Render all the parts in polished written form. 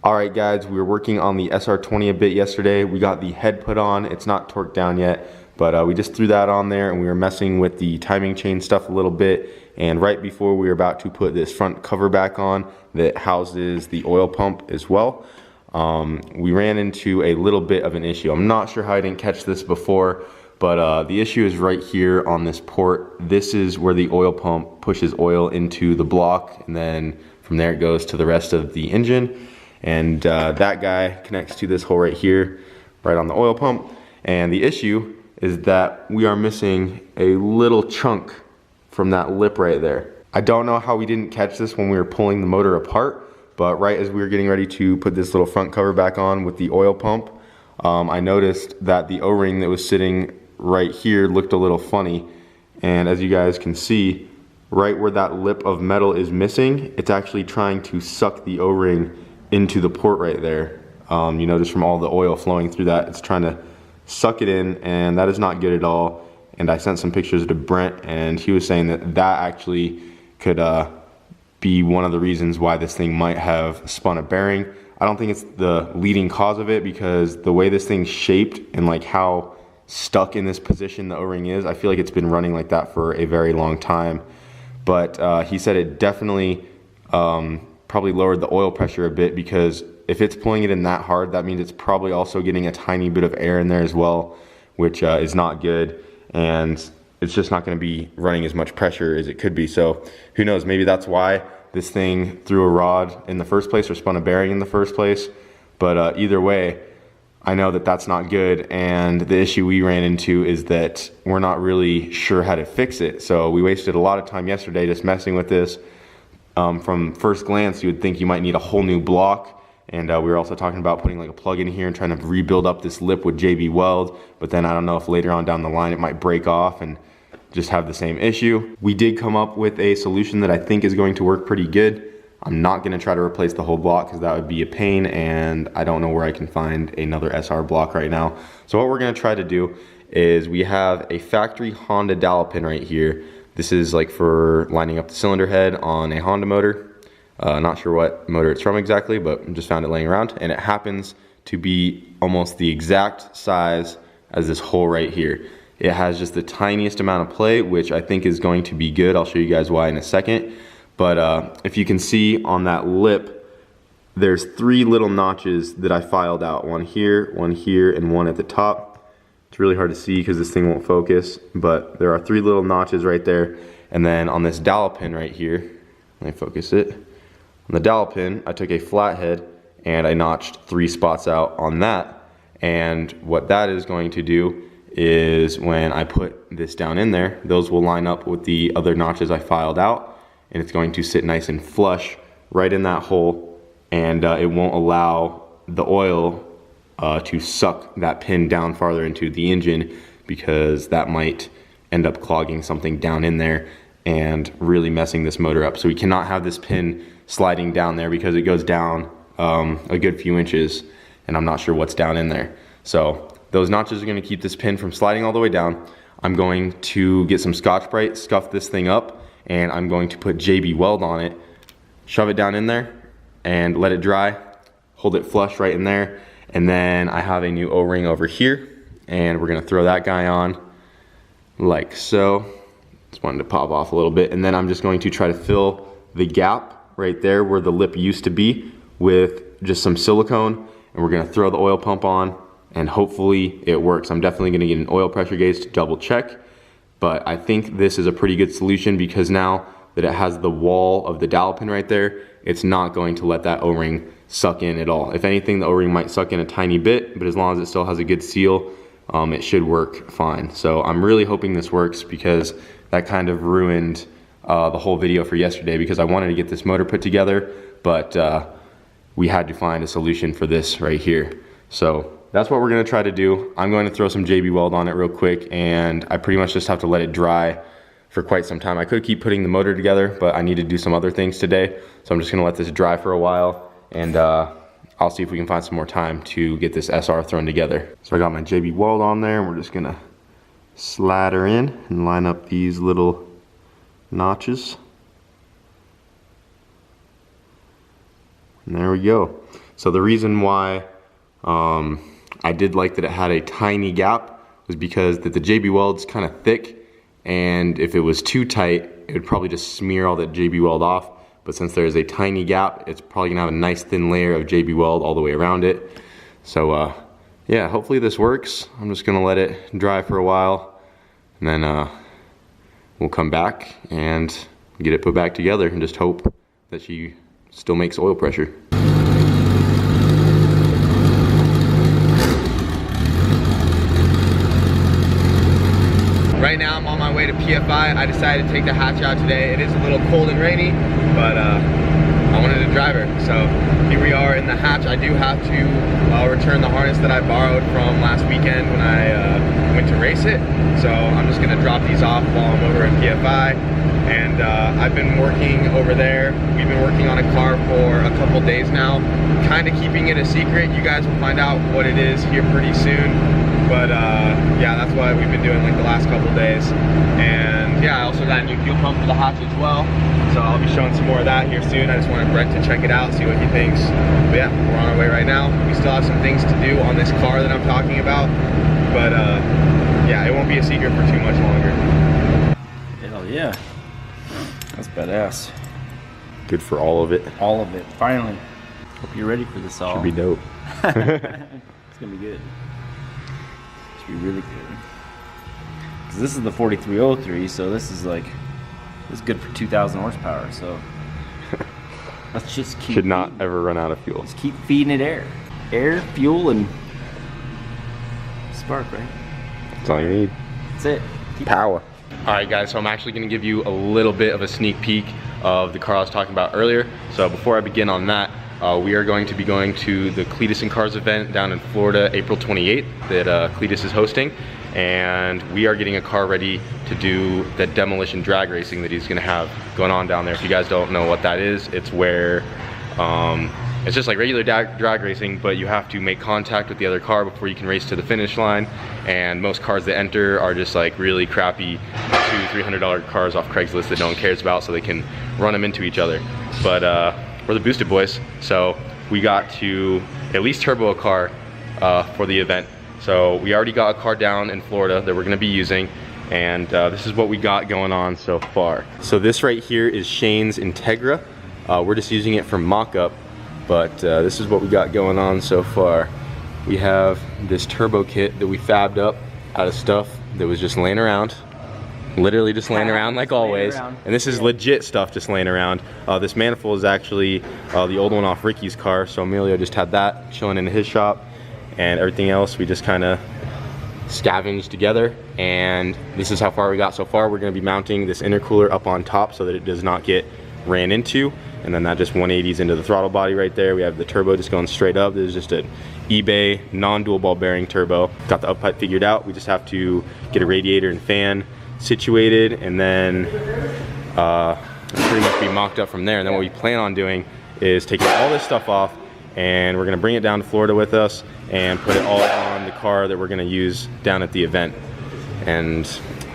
Alright guys, we were working on the SR20 a bit yesterday. We got the head put on. It's not torqued down yet, but we just threw that on there and we were messing with the timing chain stuff a little bit. And right before we were about to put this front cover back on that houses the oil pump as well, we ran into a little bit of an issue. I'm not sure how I didn't catch this before, but the issue is right here on this port. This is where the oil pump pushes oil into the block, and then from there it goes to the rest of the engine. And that guy connects to this hole right here, right on the oil pump. And the issue is that we are missing a little chunk from that lip right there. I don't know how we didn't catch this when we were pulling the motor apart, but right as we were getting ready to put this little front cover back on with the oil pump, I noticed that the O-ring that was sitting right here looked a little funny. And as you guys can see, right where that lip of metal is missing, it's actually trying to suck the O-ring into the port right there. You know, just from all the oil flowing through that, it's trying to suck it in, and that is not good at all. And I sent some pictures to Brent, and he was saying that that actually could be one of the reasons why this thing might have spun a bearing. I don't think it's the leading cause of it, because the way this thing's shaped and like how stuck in this position the O-ring is, I feel like it's been running like that for a very long time. But he said it definitely probably lowered the oil pressure a bit, because if it's pulling it in that hard, that means it's probably also getting a tiny bit of air in there as well, which is not good, and it's just not going to be running as much pressure as it could be. So who knows, maybe that's why this thing threw a rod in the first place or spun a bearing in the first place. But either way, I know that that's not good, and the issue we ran into is that we're not really sure how to fix it. So we wasted a lot of time yesterday just messing with this. From first glance, you would think you might need a whole new block, and we were also talking about putting like a plug in here and trying to rebuild up this lip with JB Weld, but then I don't know if later on down the line it might break off and just have the same issue. We did come up with a solution that I think is going to work pretty good. I'm not going to try to replace the whole block because that would be a pain, and I don't know where I can find another SR block right now. So what we're going to try to do is, we have a factory Honda dowel pin right here. This is like for lining up the cylinder head on a Honda motor. Not sure what motor it's from exactly, but just found it laying around, and it happens to be almost the exact size as this hole right here. It has just the tiniest amount of play, which I think is going to be good. I'll show you guys why in a second. But if you can see on that lip, there's 3 little notches that I filed out. One here, and one at the top. It's really hard to see because this thing won't focus, but there are 3 little notches right there. And then on this dowel pin right here, let me focus it. On the dowel pin, I took a flathead and I notched 3 spots out on that. And what that is going to do is, when I put this down in there, those will line up with the other notches I filed out, and it's going to sit nice and flush right in that hole, and it won't allow the oil to suck that pin down farther into the engine, because that might end up clogging something down in there and really messing this motor up. So we cannot have this pin sliding down there, because it goes down a good few inches, and I'm not sure what's down in there. So those notches are going to keep this pin from sliding all the way down. I'm going to get some Scotch-Brite, scuff this thing up, and I'm going to put JB Weld on it, shove it down in there, and let it dry, hold it flush right in there. And then I have a new O-ring over here, and we're gonna throw that guy on like so. Just wanted to pop off a little bit, and then I'm just going to try to fill the gap right there where the lip used to be with just some silicone, and we're gonna throw the oil pump on, and hopefully it works. I'm definitely gonna get an oil pressure gauge to double check, but I think this is a pretty good solution, because now that it has the wall of the dowel pin right there, it's not going to let that O-ring suck in at all. If anything, the O-ring might suck in a tiny bit, but as long as it still has a good seal, it should work fine. So I'm really hoping this works, because that kind of ruined the whole video for yesterday, because I wanted to get this motor put together, but we had to find a solution for this right here. So that's what we're gonna try to do. I'm going to throw some JB Weld on it real quick, and I pretty much just have to let it dry for quite some time. I could keep putting the motor together, but I need to do some other things today. So I'm just gonna let this dry for a while, and I'll see if we can find some more time to get this SR thrown together. So I got my JB Weld on there, and we're just gonna slide her in and line up these little notches. And there we go. So the reason why I did like that it had a tiny gap was because that the JB Weld's kind of thick, and if it was too tight, it would probably just smear all that JB Weld off. But since there's a tiny gap, it's probably gonna have a nice thin layer of JB Weld all the way around it. So yeah, hopefully this works. I'm just gonna let it dry for a while, and then we'll come back and get it put back together and just hope that she still makes oil pressure. Right now I'm on my way to PFI. I decided to take the hatch out today. It is a little cold and rainy, but I wanted to drive her. So here we are in the hatch. I do have to return the harness that I borrowed from last weekend when I went to race it. So I'm just gonna drop these off while I'm over in PFI. And I've been working over there. We've been working on a car for a couple days now, kind of keeping it a secret. You guys will find out what it is here pretty soon. But yeah, that's what we've been doing like the last couple days. And yeah, I also got a new fuel pump for the hatch as well. So I'll be showing some more of that here soon. I just wanted Brent to check it out, see what he thinks. But yeah, we're on our way right now. We still have some things to do on this car that I'm talking about. But yeah, it won't be a secret for too much longer. Hell yeah. That's badass. Good for all of it. All of it, finally. Hope you're ready for this all. Should be dope. It's gonna be good. Should be really good. Because this is the 4303, so this is good for 2,000 horsepower, so let's just keep Should not ever run out of fuel. Just keep feeding it air. Air, fuel, and spark, right? That's all you need. That's it. Keep power. All right, guys, so I'm actually gonna give you a little bit of a sneak peek of the car I was talking about earlier. So before I begin on that, we are going to be going to the Cletus and Cars event down in Florida, April 28th, that Cletus is hosting. And we are getting a car ready to do the demolition drag racing that he's gonna have going on down there. If you guys don't know what that is, it's where, it's just like regular drag racing, but you have to make contact with the other car before you can race to the finish line. And most cars that enter are just like really crappy $200–300 cars off Craigslist that no one cares about, so they can run them into each other. But we're the Boosted Boys, so we got to at least turbo a car for the event. So we already got a car down in Florida that we're gonna be using, and this is what we got going on so far. So this right here is Shane's Integra. We're just using it for mock-up, but this is what we got going on so far. We have this turbo kit that we fabbed up out of stuff that was just laying around. Literally just laying around like always. And this is legit stuff just laying around. This manifold is actually the old one off Ricky's car, so Emilio just had that chilling in his shop. And everything else we just kind of scavenged together. And this is how far we got so far. We're gonna be mounting this intercooler up on top so that it does not get ran into. And then that just 180s into the throttle body right there. We have the turbo just going straight up. This is just an eBay non-dual ball bearing turbo. Got the uppipe figured out. We just have to get a radiator and fan situated, and then pretty much be mocked up from there. And then what we plan on doing is taking all this stuff off, and we're gonna bring it down to Florida with us and put it all on the car that we're gonna use down at the event. And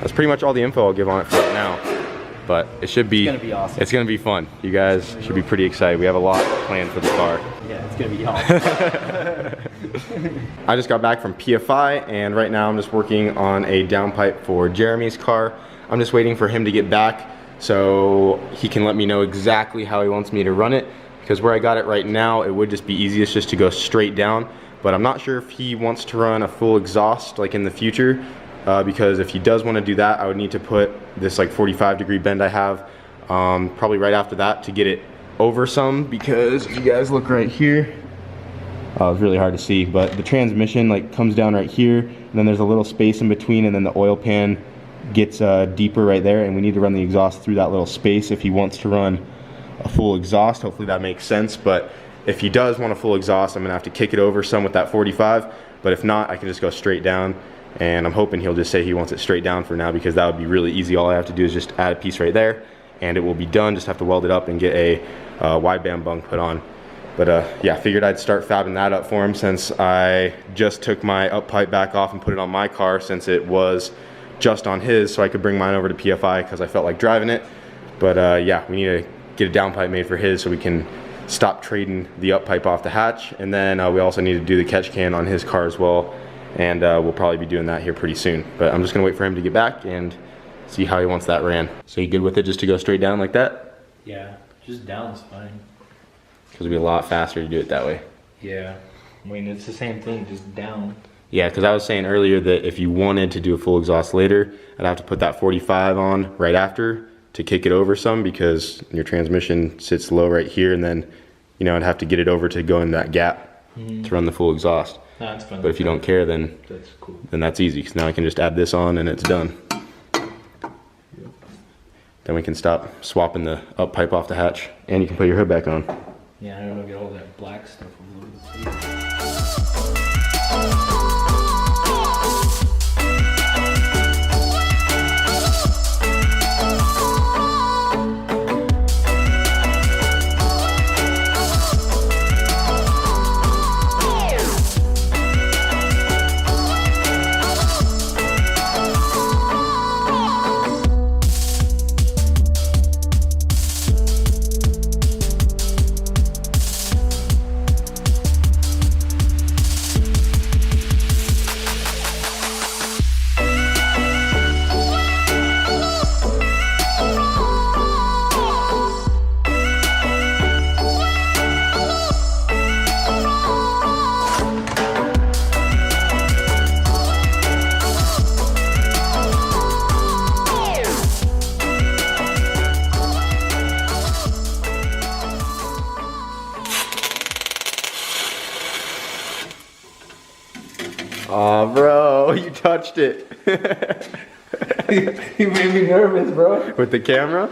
that's pretty much all the info I'll give on it for right now. But it should be, it's gonna be awesome. It's gonna be fun. You guys should be pretty excited. We have a lot planned for the car. Yeah, it's gonna be awesome. I just got back from PFI, and right now I'm just working on a downpipe for Jeremy's car. I'm just waiting for him to get back so he can let me know exactly how he wants me to run it, because where I got it right now, it would just be easiest just to go straight down. But I'm not sure if he wants to run a full exhaust like in the future, because if he does want to do that, I would need to put this like 45-degree bend I have probably right after that to get it over some, because if you guys look right here, it's really hard to see, but the transmission like comes down right here, and then there's a little space in between, and then the oil pan gets deeper right there, and we need to run the exhaust through that little space if he wants to run a full exhaust. Hopefully that makes sense. But if he does want a full exhaust, I'm gonna have to kick it over some with that 45, but if not, I can just go straight down. And I'm hoping he'll just say he wants it straight down for now, because that would be really easy. All I have to do is just add a piece right there, and it will be done. Just have to weld it up and get a wideband bung put on. But yeah, figured I'd start fabbing that up for him, since I just took my up pipe back off and put it on my car, since it was just on his, so I could bring mine over to PFI because I felt like driving it. But yeah, we need to get a downpipe made for his so we can stop trading the up pipe off the hatch. And then we also need to do the catch can on his car as well. And we'll probably be doing that here pretty soon. But I'm just gonna wait for him to get back and see how he wants that ran. So you good with it just to go straight down like that? Yeah, just down's fine. Because it'll be a lot faster to do it that way. Yeah, I mean, it's the same thing, just down. Yeah, because I was saying earlier that if you wanted to do a full exhaust later, I'd have to put that 45 on right after to kick it over some, because your transmission sits low right here, and then, you know, I'd have to get it over to go in that gap to run the full exhaust. No, that's fun. But if you don't care, then that's cool. Then that's easy, because now I can just add this on and it's done. Then we can stop swapping the up pipe off the hatch, and you can put your hood back on. Yeah, I don't know, get all that black stuff a little bit. Aw, bro, you touched it. You made me nervous, bro. With the camera?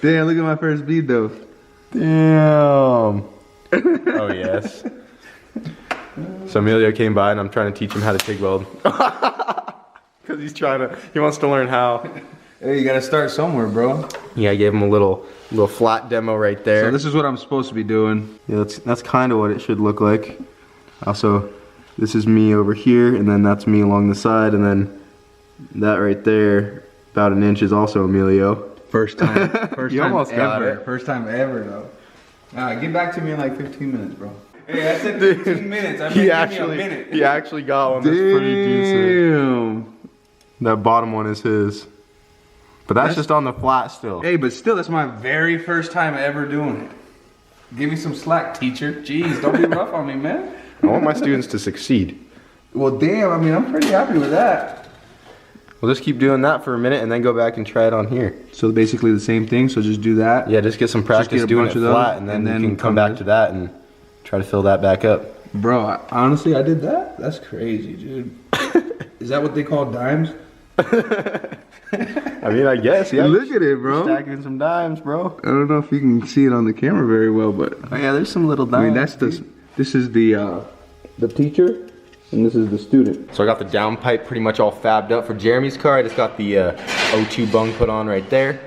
Damn, look at my first bead though. Damn. Oh, yes. So Emilio came by and I'm trying to teach him how to TIG weld. Because he wants to learn how. Hey, you gotta start somewhere, bro. Yeah, I gave him a little flat demo right there. So this is what I'm supposed to be doing. Yeah, that's kind of what it should look like. Also, this is me over here, and then that's me along the side, and then that right there, about an inch, is also Emilio. First time. First You time almost got ever. it. First time ever, though. Get back to me in like 15 minutes, bro. Hey, I said 15 minutes. I mean, give me a minute. He actually got one that's pretty decent. That bottom one is his. But that's just on the flat still. Hey, but still, that's my very first time ever doing it. Give me some slack, teacher. Jeez, don't be rough on me, man. I want my students to succeed. Well, damn, I mean, I'm pretty happy with that. We'll just keep doing that for a minute and then go back and try it on here. So basically the same thing, so just do that. Yeah, just get some practice doing it flat, and then you can come back to that and try to fill that back up. Bro, honestly, I did that? That's crazy, dude. Is that what they call dimes? I mean, I guess, yeah. Look at it, bro. Stacking some dimes, bro. I don't know if you can see it on the camera very well, but Oh yeah, there's some little dimes. I mean, that's this is the teacher, and this is the student. So I got the down pipe pretty much all fabbed up for Jeremy's car. I just got the O2 bung put on right there,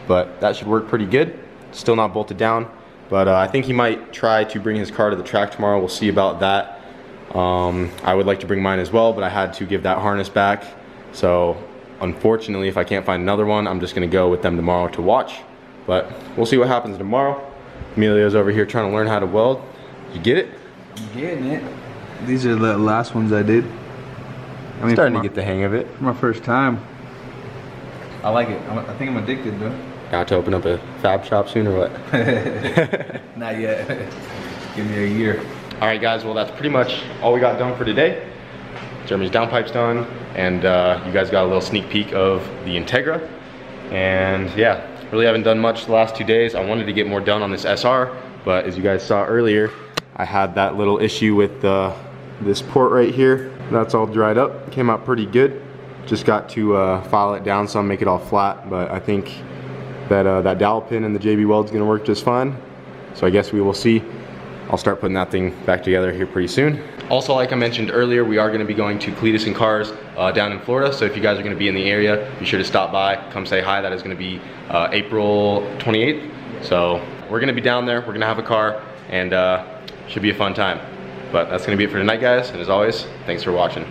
but that should work pretty good. Still not bolted down, but I think he might try to bring his car to the track tomorrow. We'll see about that. I would like to bring mine as well, but I had to give that harness back. So unfortunately, if I can't find another one, I'm just gonna go with them tomorrow to watch. But we'll see what happens tomorrow. Emilio's over here trying to learn how to weld. You get it? I'm getting it. These are the last ones I did. I mean, Starting to get the hang of it. for my first time. I like it. I think I'm addicted, though. Got to open up a fab shop soon or what? Not yet. Give me a year. All right, guys. Well, that's pretty much all we got done for today. Jeremy's downpipe's done, and you guys got a little sneak peek of the Integra. And yeah, really haven't done much the last 2 days. I wanted to get more done on this SR, but as you guys saw earlier, I had that little issue with this port right here. That's all dried up. Came out pretty good. Just got to file it down some, make it all flat. But I think that that dowel pin and the JB weld's gonna work just fine. So I guess we will see. I'll start putting that thing back together here pretty soon. Also, like I mentioned earlier, we are gonna be going to Cletus and Cars down in Florida. So if you guys are gonna be in the area, be sure to stop by, come say hi. That is gonna be April 28th. So we're gonna be down there, we're gonna have a car, and should be a fun time. But that's gonna be it for tonight, guys. And as always, thanks for watching.